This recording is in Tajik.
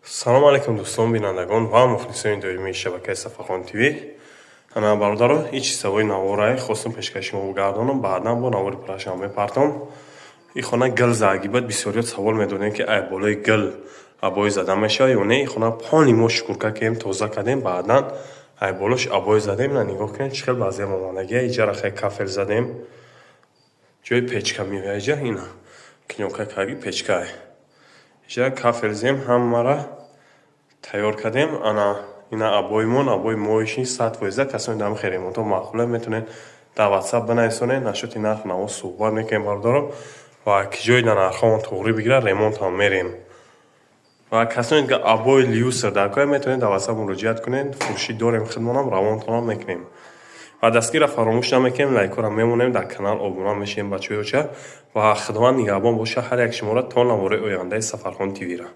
салом алейкум дӯстон бинандагон ва мухлисони доимии шабакаи Сафархон ТВ. ана бародаро ин чизсавои навораи хостум пешкаши мо гардонам, баъдан бо навори пурашам мепартам. ин хона гил заагибад бисёриёт савол медонем ки ай болои гил абои зада мешавад ё не. ин хона пони мо шукурка кардем, тоза кардем, баъдан ай болош абои задем. на нигоҳ кунед чӣ хел вазъият омадагия. иҷа рахе кафел задем, ҷои печка меояд. иҷа ина кнёпка каги печкае. иҷа кафел зем ҳамаро тайёр кардем. ана ина абоимон, абои моишин 100%. касони дар хи ремонтҳо маъқуле метавонед дар WhatsApp бинависонед, нашоти нарх наво суҳбат мекунем бародаро ва ки ҷои дар нархҳоон тоғрӣ бигирад ремонт ҳам мерем. ва касоне ки абои люстр дар кор метавонед дар WhatsApp муроҷиат кунед. фурӯшӣ дорем, хидмотам равонтонам мекунем. ва дастгирро фаромӯш намекунем, лайкора мемонем, дар канал обуна мешавем бачаҳояча ва хидмат нигаҳбон боша ҳар як шуморо то навораи ояндаи Сафархон ТВ ра.